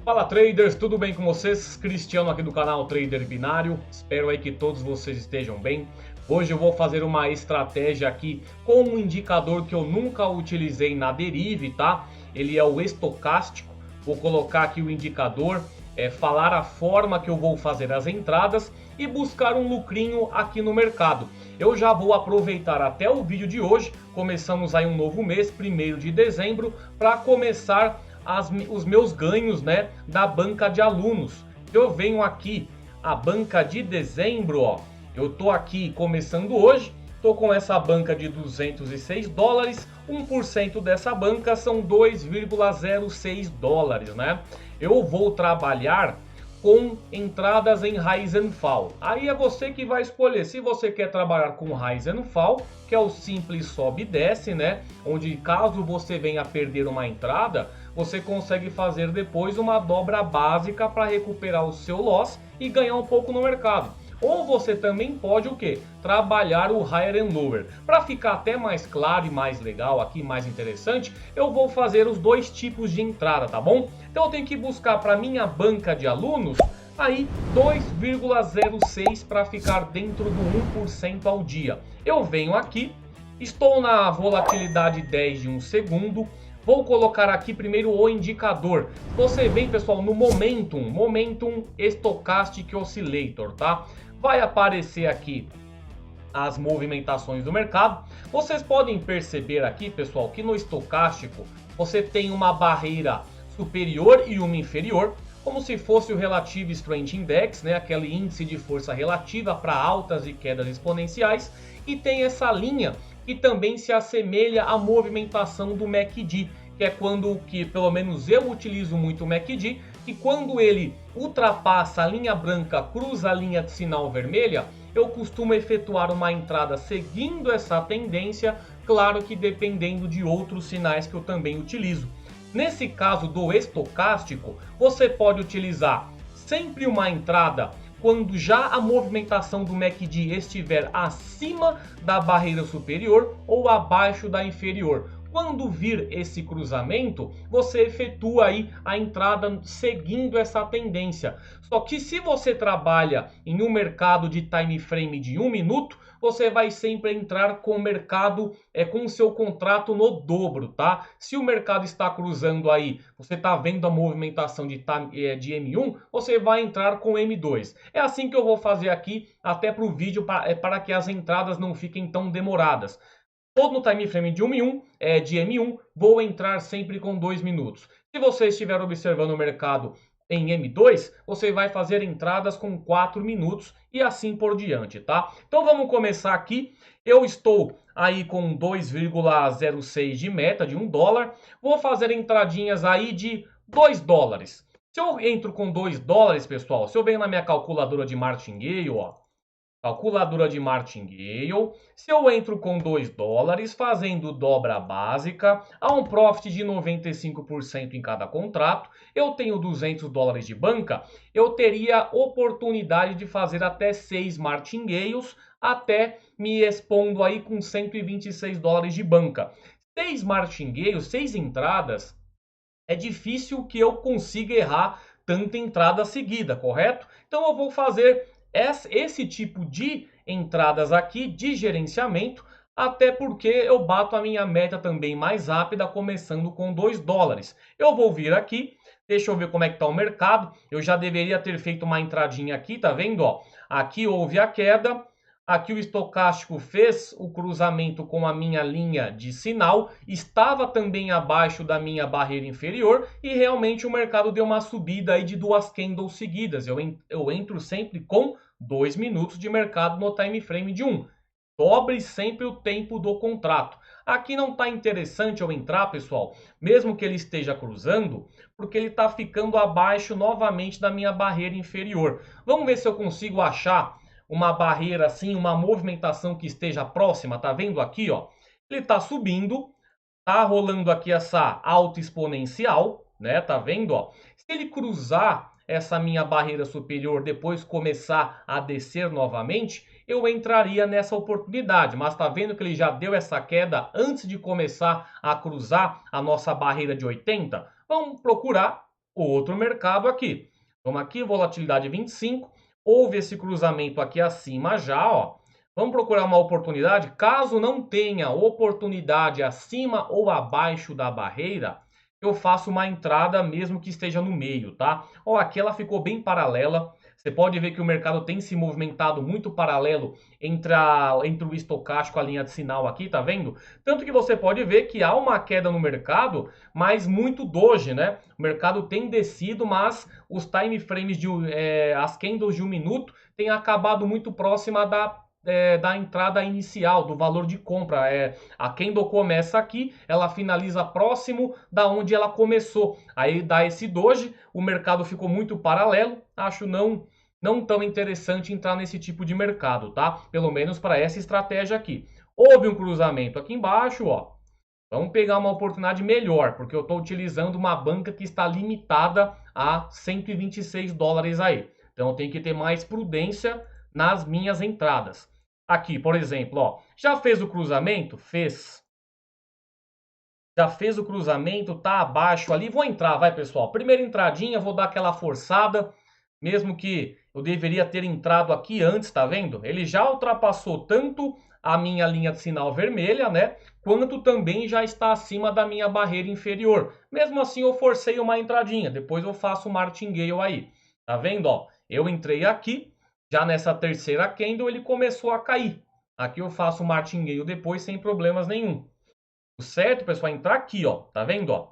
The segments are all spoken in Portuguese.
Fala traders, tudo bem com vocês? Cristiano aqui do canal Trader Binário, espero aí que todos vocês estejam bem. Hoje eu vou fazer uma estratégia aqui com um indicador que eu nunca utilizei na Derive, tá? Ele é o estocástico, vou colocar aqui o indicador, falar a forma que eu vou fazer as entradas e buscar um lucrinho aqui no mercado. Eu já vou aproveitar até o vídeo de hoje, começamos aí um novo mês, 1º de dezembro, para começar os meus ganhos, né, da banca de alunos. Eu venho aqui, a banca de dezembro, ó, eu tô aqui começando hoje, tô com essa banca de 206 dólares, 1% dessa banca são 2,06 dólares, né? Eu vou trabalhar com entradas em Rise and Fall. Aí é você que vai escolher se você quer trabalhar com Rise and Fall, que é o simples sobe e desce, né? Onde caso você venha a perder uma entrada, você consegue fazer depois uma dobra básica para recuperar o seu loss e ganhar um pouco no mercado. Ou você também pode o que? Trabalhar o Higher and Lower. Para ficar até mais claro e mais legal aqui, mais interessante, eu vou fazer os dois tipos de entrada, tá bom? Então eu tenho que buscar para minha banca de alunos aí 2,06 para ficar dentro do 1% ao dia. Eu venho aqui, estou na volatilidade 10 de 1 segundo. Vou colocar aqui primeiro o indicador. Você vem, pessoal, no Momentum Stochastic Oscillator, tá? Vai aparecer aqui as movimentações do mercado. Vocês podem perceber aqui, pessoal, que no estocástico você tem uma barreira superior e uma inferior, como se fosse o Relative Strength Index, né? Aquele índice de força relativa para altas e quedas exponenciais. E tem essa linha que também se assemelha à movimentação do MACD, que é quando, pelo menos eu utilizo muito o MACD, que quando ele ultrapassa a linha branca, cruza a linha de sinal vermelha, eu costumo efetuar uma entrada seguindo essa tendência, claro que dependendo de outros sinais que eu também utilizo. Nesse caso do estocástico, você pode utilizar sempre uma entrada quando já a movimentação do MACD estiver acima da barreira superior ou abaixo da inferior. Quando vir esse cruzamento, você efetua aí a entrada seguindo essa tendência. Só que se você trabalha em um mercado de time frame de 1 minuto, você vai sempre entrar com o mercado, com o seu contrato no dobro, tá? Se o mercado está cruzando aí, você está vendo a movimentação de M1, você vai entrar com M2. É assim que eu vou fazer aqui, até para o vídeo, para que as entradas não fiquem tão demoradas. Todo no time frame de de M1, vou entrar sempre com 2 minutos. Se você estiver observando o mercado em M2, você vai fazer entradas com 4 minutos e assim por diante, tá? Então vamos começar aqui. Eu estou aí com 2,06 de meta, de 1 dólar. Vou fazer entradinhas aí de 2 dólares. Se eu entro com 2 dólares, pessoal, se eu venho na minha calculadora de Martingale, ó, calculadora de Martingale, se eu entro com 2 dólares fazendo dobra básica, a um profit de 95% em cada contrato, eu tenho 200 dólares de banca, eu teria oportunidade de fazer até 6 Martingales, até me expondo aí com 126 dólares de banca. 6 Martingales, 6 entradas, é difícil que eu consiga errar tanta entrada seguida, correto? Então eu vou fazer esse tipo de entradas aqui de gerenciamento, até porque eu bato a minha meta também mais rápida, começando com 2 dólares. Eu vou vir aqui, deixa eu ver como é que está o mercado. Eu já deveria ter feito uma entradinha aqui, tá vendo? Ó, aqui houve a queda. Aqui o estocástico fez o cruzamento com a minha linha de sinal, estava também abaixo da minha barreira inferior e realmente o mercado deu uma subida aí de 2 candles seguidas. Eu entro sempre com 2 minutos de mercado no time frame de 1. Dobre sempre o tempo do contrato. Aqui não está interessante eu entrar, pessoal, mesmo que ele esteja cruzando, porque ele está ficando abaixo novamente da minha barreira inferior. Vamos ver se eu consigo achar uma barreira assim, uma movimentação que esteja próxima, tá vendo aqui, ó? Ele está subindo, tá rolando aqui essa alta exponencial, né? Tá vendo, ó? Se ele cruzar essa minha barreira superior, depois começar a descer novamente, eu entraria nessa oportunidade, mas tá vendo que ele já deu essa queda antes de começar a cruzar a nossa barreira de 80? Vamos procurar o outro mercado aqui. Vamos aqui, volatilidade 25, houve esse cruzamento aqui acima já, ó. Vamos procurar uma oportunidade. Caso não tenha oportunidade acima ou abaixo da barreira, eu faço uma entrada mesmo que esteja no meio, tá? Ó, aqui ela ficou bem paralela. Você pode ver que o mercado tem se movimentado muito paralelo entre o estocástico e a linha de sinal aqui, tá vendo? Tanto que você pode ver que há uma queda no mercado, mas muito doji, né? O mercado tem descido, mas os time frames, as candles de 1 minuto, têm acabado muito próxima da entrada inicial, do valor de compra. A candle começa aqui, ela finaliza próximo da onde ela começou. Aí dá esse doji, o mercado ficou muito paralelo. Acho não tão interessante entrar nesse tipo de mercado, tá? Pelo menos para essa estratégia aqui. Houve um cruzamento aqui embaixo, ó. Vamos pegar uma oportunidade melhor, porque eu estou utilizando uma banca que está limitada a 126 dólares aí. Então eu tenho que ter mais prudência nas minhas entradas. Aqui, por exemplo, ó, já fez o cruzamento? Fez. Já fez o cruzamento, tá abaixo ali. Vou entrar, vai pessoal. Primeira entradinha, vou dar aquela forçada. Mesmo que eu deveria ter entrado aqui antes, tá vendo? Ele já ultrapassou tanto a minha linha de sinal vermelha, né? Quanto também já está acima da minha barreira inferior. Mesmo assim, eu forcei uma entradinha. Depois eu faço o martingale aí. Tá vendo, ó? Eu entrei aqui. Já nessa terceira candle, ele começou a cair. Aqui eu faço o martingale depois sem problemas nenhum. O certo, pessoal, é entrar aqui, ó. Tá vendo, ó?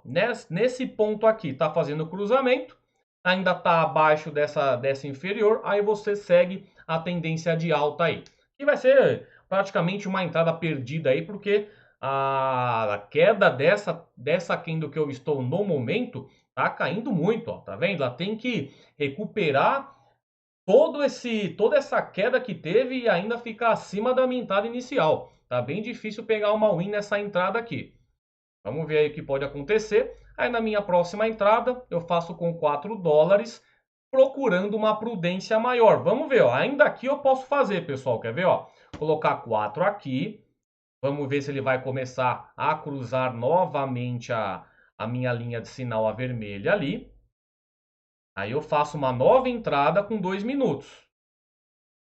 Nesse ponto aqui, tá fazendo o cruzamento. Ainda tá abaixo dessa inferior. Aí você segue a tendência de alta aí. E vai ser praticamente uma entrada perdida aí, porque a queda dessa candle que eu estou no momento tá caindo muito, ó. Tá vendo? Ela tem que recuperar toda essa queda que teve e ainda ficar acima da minha entrada inicial. Tá bem difícil pegar uma win nessa entrada aqui. Vamos ver aí o que pode acontecer. Aí na minha próxima entrada eu faço com 4 dólares, procurando uma prudência maior. Vamos ver, ó. Ainda aqui eu posso fazer, pessoal. Quer ver, ó? Colocar 4 aqui. Vamos ver se ele vai começar a cruzar novamente a minha linha de sinal a vermelha ali. Aí eu faço uma nova entrada com 2 minutos.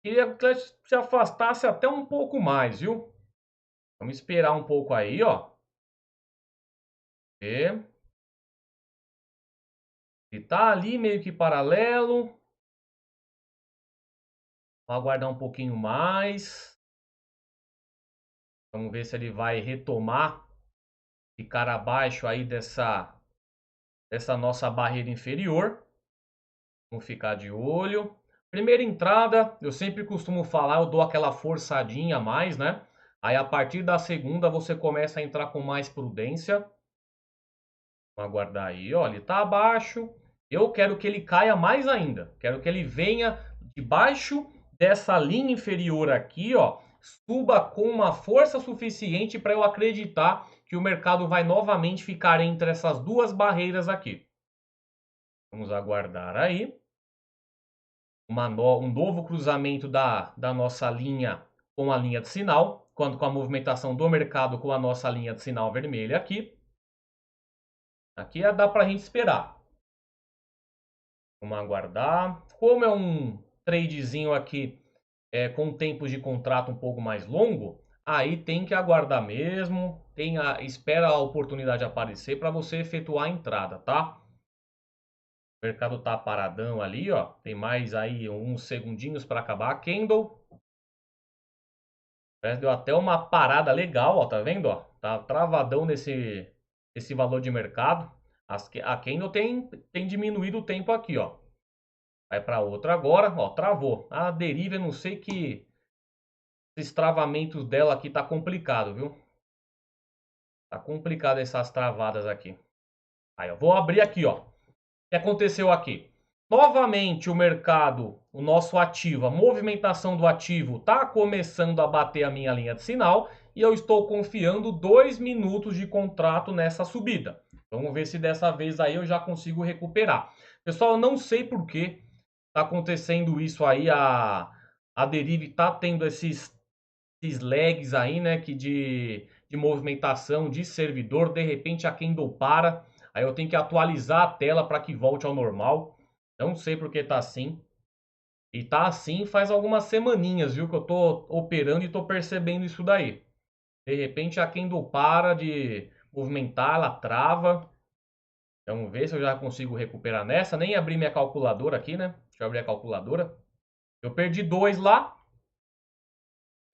Queria que se afastasse até um pouco mais, viu? Vamos esperar um pouco aí, ó. E tá ali meio que paralelo. Vou aguardar um pouquinho mais. Vamos ver se ele vai retomar, ficar abaixo aí dessa nossa barreira inferior. Vamos ficar de olho. Primeira entrada, eu sempre costumo falar, eu dou aquela forçadinha a mais, né? Aí a partir da segunda você começa a entrar com mais prudência. Vamos aguardar aí, ó, ele tá abaixo. Eu quero que ele caia mais ainda. Quero que ele venha debaixo dessa linha inferior aqui, ó, suba com uma força suficiente para eu acreditar que o mercado vai novamente ficar entre essas duas barreiras aqui. Vamos aguardar aí. Um novo cruzamento da nossa linha com a linha de sinal, quando com a movimentação do mercado com a nossa linha de sinal vermelha aqui. Aqui dá para a gente esperar. Vamos aguardar. Como é um tradezinho aqui com tempos de contrato um pouco mais longo, aí tem que aguardar mesmo. Espera a oportunidade aparecer para você efetuar a entrada, tá? O mercado tá paradão ali, ó. Tem mais aí uns segundinhos para acabar a candle. Deu até uma parada legal, ó, tá vendo, ó? Tá travadão nesse valor de mercado. A candle tem diminuído o tempo aqui, ó. Vai para outra agora, ó, travou. A deriva, eu não sei que esses travamentos dela aqui tá complicado, viu? Tá complicado essas travadas aqui. Aí, eu vou abrir aqui, ó. O que aconteceu aqui? Novamente o mercado, o nosso ativo, a movimentação do ativo tá começando a bater a minha linha de sinal e eu estou confiando 2 minutos de contrato nessa subida. Vamos ver se dessa vez aí eu já consigo recuperar. Pessoal, eu não sei por que tá acontecendo isso aí, a Derive tá tendo esses lags aí, né, que de movimentação de servidor, de repente a candle para, Aí eu tenho que atualizar a tela para que volte ao normal. Não sei por que tá assim. E tá assim faz algumas semaninhas, viu, que eu tô operando e tô percebendo isso daí. De repente a Kendo para de movimentar, ela trava. Vamos ver se eu já consigo recuperar nessa. Nem abri minha calculadora aqui, né? Deixa eu abrir a calculadora. Eu perdi 2 lá.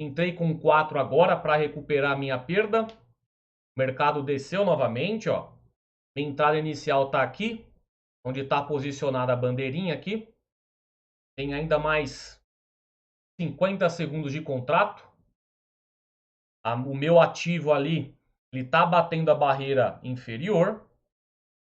Entrei com 4 agora para recuperar a minha perda. O mercado desceu novamente, ó. Minha entrada inicial está aqui, onde está posicionada a bandeirinha aqui. Tem ainda mais 50 segundos de contrato. O meu ativo ali, ele está batendo a barreira inferior.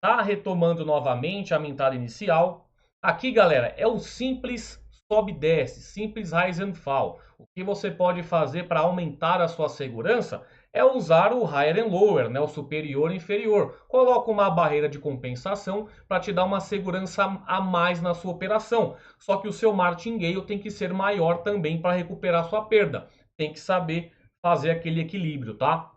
Está retomando novamente a minha entrada inicial. Aqui, galera, é o simples sobe e desce, simples rise and fall. O que você pode fazer para aumentar a sua segurança é usar o higher and lower, né? O superior e inferior. Coloca uma barreira de compensação para te dar uma segurança a mais na sua operação. Só que o seu martingale tem que ser maior também para recuperar sua perda. Tem que saber fazer aquele equilíbrio, tá?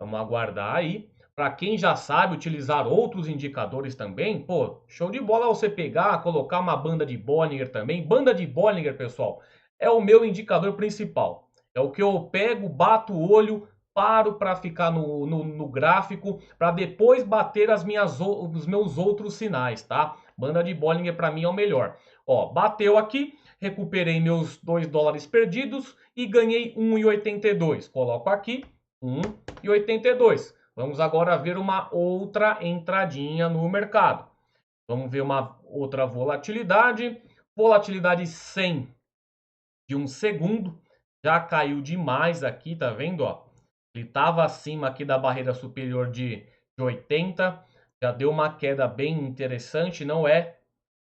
Vamos aguardar aí. Para quem já sabe utilizar outros indicadores também, pô, show de bola você pegar, colocar uma banda de Bollinger também. Banda de Bollinger, pessoal, é o meu indicador principal. É o que eu pego, bato o olho, paro para ficar no gráfico, para depois bater os meus outros sinais, tá? Banda de Bollinger para mim é o melhor. Ó, bateu aqui, recuperei meus $2 perdidos e ganhei 1,82. Coloco aqui, 1,82. Vamos agora ver uma outra entradinha no mercado. Vamos ver uma outra volatilidade. Volatilidade 100 de 1 segundo. Já caiu demais aqui, tá vendo? Ó? Ele estava acima aqui da barreira superior de 80. Já deu uma queda bem interessante. Não é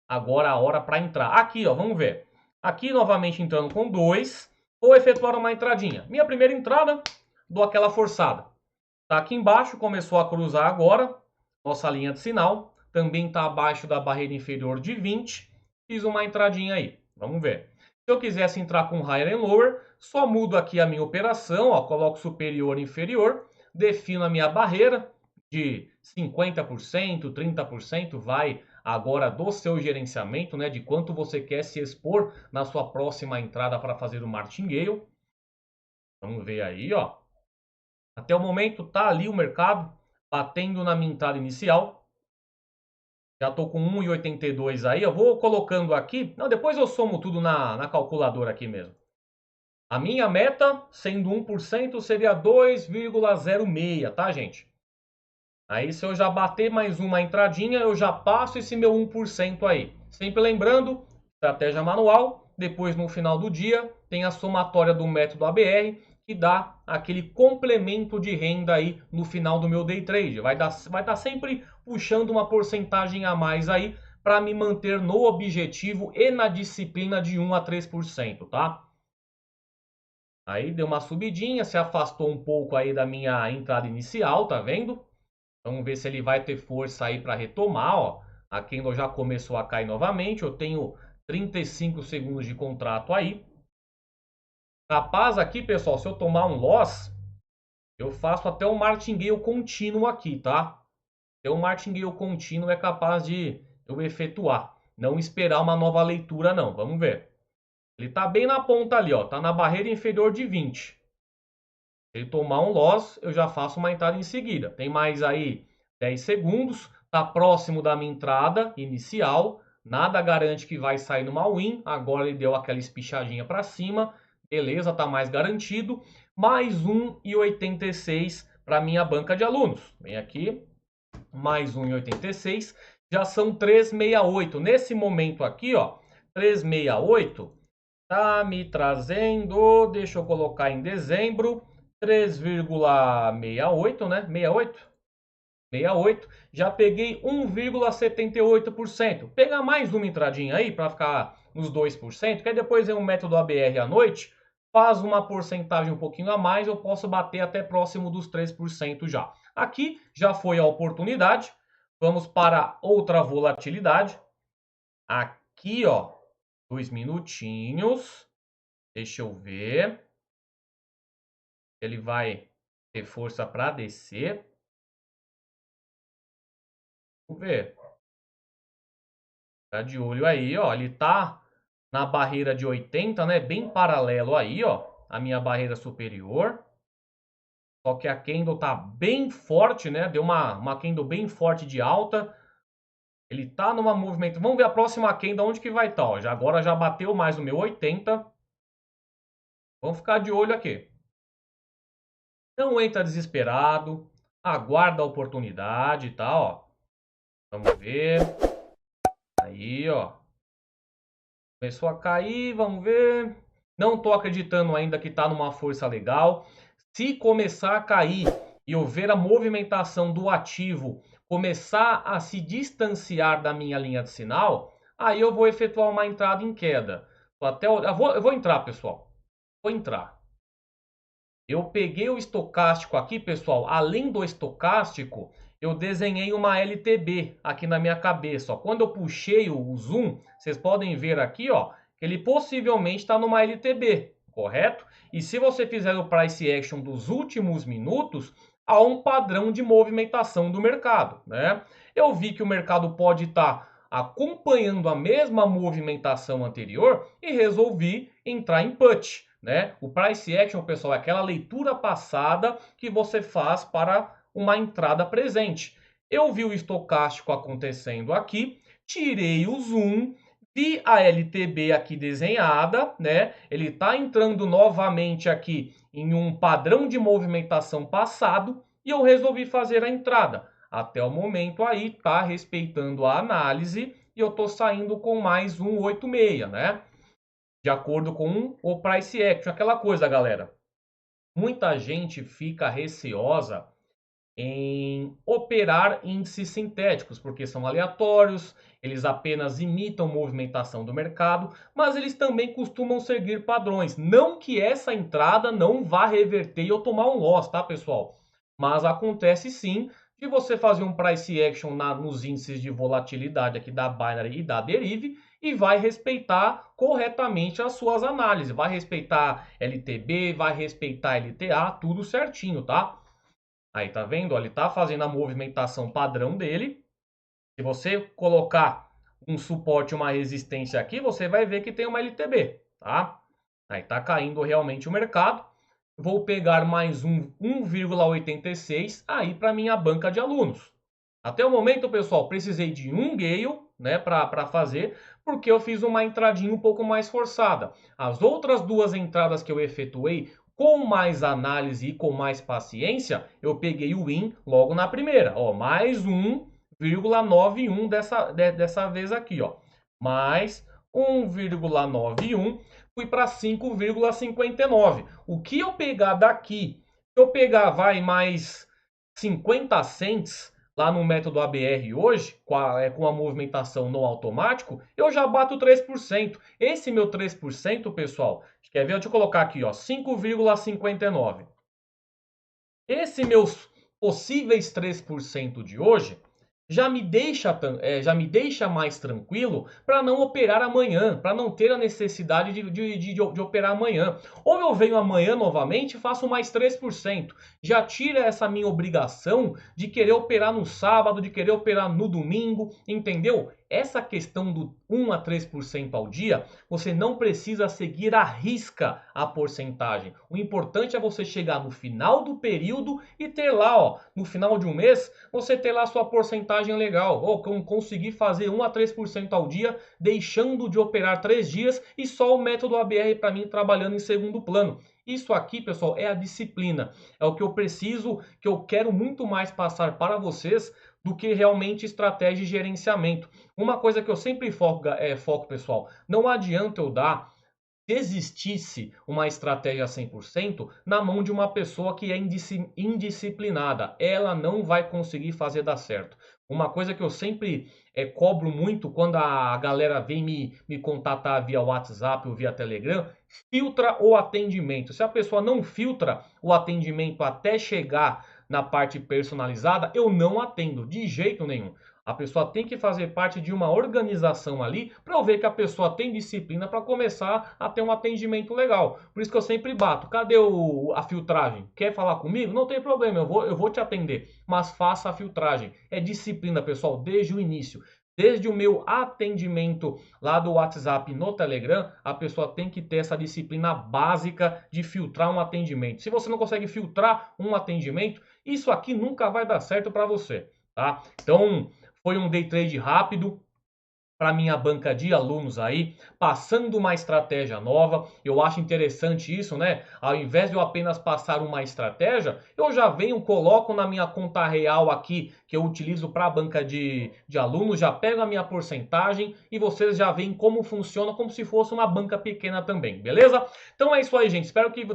agora a hora para entrar. Aqui, ó, vamos ver. Aqui novamente entrando com 2. Vou efetuar uma entradinha. Minha primeira entrada, dou aquela forçada. Tá aqui embaixo, começou a cruzar agora. Nossa linha de sinal. Também está abaixo da barreira inferior de 20. Fiz uma entradinha aí. Vamos ver. Se eu quisesse entrar com higher and lower, só mudo aqui a minha operação. Ó, coloco superior e inferior. Defino a minha barreira de 50%, 30%. Vai agora do seu gerenciamento, né? De quanto você quer se expor na sua próxima entrada para fazer o martingale. Vamos ver aí, ó. Até o momento tá ali o mercado batendo na minha entrada inicial. Já estou com 1,82 aí. Eu vou colocando aqui. Não, depois eu somo tudo na calculadora aqui mesmo. A minha meta, sendo 1%, seria 2,06, tá, gente? Aí se eu já bater mais uma entradinha, eu já passo esse meu 1% aí. Sempre lembrando, estratégia manual. Depois no final do dia tem a somatória do método ABR, que dá aquele complemento de renda aí no final do meu day trade. Vai estar sempre puxando uma porcentagem a mais aí para me manter no objetivo e na disciplina de 1 a 3%, tá? Aí deu uma subidinha, se afastou um pouco aí da minha entrada inicial, tá vendo? Vamos ver se ele vai ter força aí para retomar, ó. A candle já começou a cair novamente. Eu tenho 35 segundos de contrato aí. Capaz aqui, pessoal, se eu tomar um loss, eu faço até um martingale contínuo aqui, tá? Até um martingale contínuo é capaz de eu efetuar. Não esperar uma nova leitura, não. Vamos ver. Ele tá bem na ponta ali, ó. Tá na barreira inferior de 20. Se ele tomar um loss, eu já faço uma entrada em seguida. Tem mais aí 10 segundos. Tá próximo da minha entrada inicial. Nada garante que vai sair numa win. Agora ele deu aquela espichadinha para cima. Beleza, tá mais garantido. Mais 1,86 para minha banca de alunos. Vem aqui. Mais 1,86. Já são 3,68. Nesse momento aqui, ó. 3,68. Tá me trazendo. Deixa eu colocar em dezembro. 3,68, né? 68. Já peguei 1,78%. Pegar mais uma entradinha aí para ficar nos 2%, que aí depois vem um método ABR à noite, faz uma porcentagem um pouquinho a mais, eu posso bater até próximo dos 3% já. Aqui já foi a oportunidade. Vamos para outra volatilidade. Aqui, ó, 2 minutinhos. Deixa eu ver. Ele vai ter força para descer. Vamos ver. Tá de olho aí, ó. Ele tá na barreira de 80, né? Bem paralelo aí, ó. A minha barreira superior. Só que a candle tá bem forte, né? Deu uma candle bem forte de alta. Ele tá numa movimento. Vamos ver a próxima candle onde que vai estar, ó. Agora já bateu mais o meu 80. Vamos ficar de olho aqui. Não entra desesperado. Aguarda a oportunidade, tá, ó. Vamos ver. Aí, ó. Começou a cair, vamos ver. Não tô acreditando ainda que tá numa força legal. Se começar a cair e eu ver a movimentação do ativo começar a se distanciar da minha linha de sinal, aí eu vou efetuar uma entrada em queda. Eu vou entrar, pessoal. Vou entrar. Eu peguei o estocástico aqui, pessoal. Além do estocástico, eu desenhei uma LTB aqui na minha cabeça. Ó. Quando eu puxei o zoom, vocês podem ver aqui, ó, que ele possivelmente está numa LTB, correto? E se você fizer o price action dos últimos minutos, há um padrão de movimentação do mercado, né? Eu vi que o mercado pode estar acompanhando a mesma movimentação anterior e resolvi entrar em put. Né? O price action, pessoal, é aquela leitura passada que você faz para uma entrada presente. Eu vi o estocástico acontecendo aqui, tirei o zoom, vi a LTB aqui desenhada, né? Ele está entrando novamente aqui em um padrão de movimentação passado e eu resolvi fazer a entrada. Até o momento aí está respeitando a análise e eu estou saindo com mais um 86, né? De acordo com o price action, aquela coisa, galera. Muita gente fica receosa em operar índices sintéticos, porque são aleatórios, eles apenas imitam movimentação do mercado, mas eles também costumam seguir padrões. Não que essa entrada não vá reverter e eu tomar um loss, tá, pessoal? Mas acontece sim de você fazer um price action nos índices de volatilidade aqui da Binary e da Derive e vai respeitar corretamente as suas análises. Vai respeitar LTB, vai respeitar LTA, tudo certinho, tá? Aí tá vendo? Ele tá fazendo a movimentação padrão dele. Se você colocar um suporte, uma resistência aqui, você vai ver que tem uma LTB, tá? Aí tá caindo realmente o mercado. Vou pegar mais um 1,86 aí para minha banca de alunos. Até o momento, pessoal, precisei de um Gale, né, para fazer, porque eu fiz uma entradinha um pouco mais forçada. As outras duas entradas que eu efetuei com mais análise e com mais paciência, eu peguei o win logo na primeira. Ó, mais 1,91 dessa vez aqui, ó. Mais 1,91, fui para 5,59. O que eu pegar daqui, se eu pegar, vai, mais 50 cents lá no método ABR hoje, com a movimentação no automático, eu já bato 3%. Esse meu 3%, pessoal, quer ver? Deixa eu colocar aqui, ó, 5,59. Esse meus possíveis 3% de hoje já me deixa mais tranquilo para não operar amanhã, para não ter a necessidade de operar amanhã. Ou eu venho amanhã novamente e faço mais 3%. Já tira essa minha obrigação de querer operar no sábado, de querer operar no domingo, entendeu? Essa questão do 1 a 3% ao dia, você não precisa seguir à risca a porcentagem. O importante é você chegar no final do período e ter lá, ó, no final de um mês, você ter lá a sua porcentagem legal. Ou conseguir fazer 1 a 3% ao dia, deixando de operar 3 dias e só o método ABR para mim trabalhando em segundo plano. Isso aqui, pessoal, é a disciplina. É o que eu preciso, que eu quero muito mais passar para vocês do que realmente estratégia e gerenciamento. Uma coisa que eu sempre foco, pessoal, não adianta eu dar, se existisse uma estratégia 100% na mão de uma pessoa que é indisciplinada. Ela não vai conseguir fazer dar certo. Uma coisa que eu sempre cobro muito quando a galera vem me contatar via WhatsApp ou via Telegram, filtra o atendimento. Se a pessoa não filtra o atendimento até chegar na parte personalizada, eu não atendo de jeito nenhum. A pessoa tem que fazer parte de uma organização ali para eu ver que a pessoa tem disciplina para começar a ter um atendimento legal. Por isso que eu sempre bato. Cadê a filtragem? Quer falar comigo? Não tem problema, eu vou te atender. Mas faça a filtragem. É disciplina, pessoal, desde o início. Desde o meu atendimento lá do WhatsApp no Telegram, a pessoa tem que ter essa disciplina básica de filtrar um atendimento. Se você não consegue filtrar um atendimento, isso aqui nunca vai dar certo para você, tá? Então, foi um day trade rápido para minha banca de alunos aí, passando uma estratégia nova. Eu acho interessante isso, né? Ao invés de eu apenas passar uma estratégia, eu já venho, coloco na minha conta real aqui, que eu utilizo para a banca de alunos, já pego a minha porcentagem e vocês já veem como funciona, como se fosse uma banca pequena também, beleza? Então é isso aí, gente. Espero que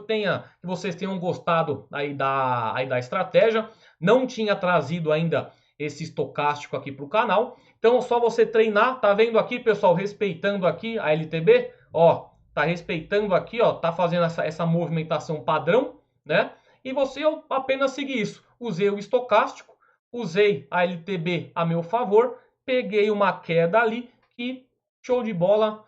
vocês tenham gostado aí da estratégia. Não tinha trazido ainda esse estocástico aqui para o canal. Então, só você treinar, tá vendo aqui, pessoal, respeitando aqui a LTB, ó, tá respeitando aqui, ó, tá fazendo essa movimentação padrão, né? E você apenas seguir isso. Usei o estocástico, usei a LTB a meu favor, peguei uma queda ali e show de bola.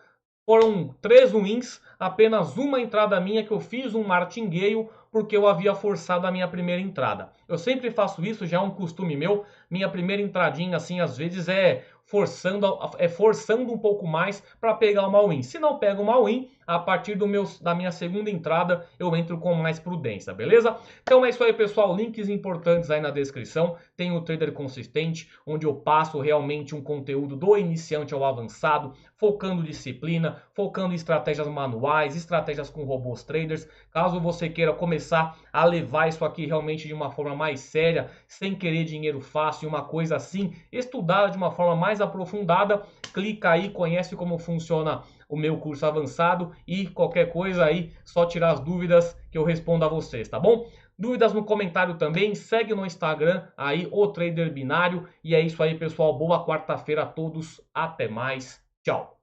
Foram 3 wins, apenas uma entrada minha que eu fiz um martingale porque eu havia forçado a minha primeira entrada. Eu sempre faço isso, já é um costume meu. Minha primeira entradinha, assim, às vezes é forçando um pouco mais para pegar uma win. Se não pega uma win, a partir da minha segunda entrada, eu entro com mais prudência, beleza? Então é isso aí, pessoal. Links importantes aí na descrição. Tem o Trader Consistente, onde eu passo realmente um conteúdo do iniciante ao avançado, focando disciplina, focando em estratégias manuais, estratégias com robôs traders. Caso você queira começar a levar isso aqui realmente de uma forma mais séria, sem querer dinheiro fácil, uma coisa assim, estudada de uma forma mais aprofundada, clica aí, conhece como funciona o meu curso avançado e qualquer coisa aí, só tirar as dúvidas que eu respondo a vocês, tá bom? Dúvidas no comentário também, segue no Instagram aí, o Trader Binário. E é isso aí, pessoal. Boa quarta-feira a todos. Até mais. Tchau.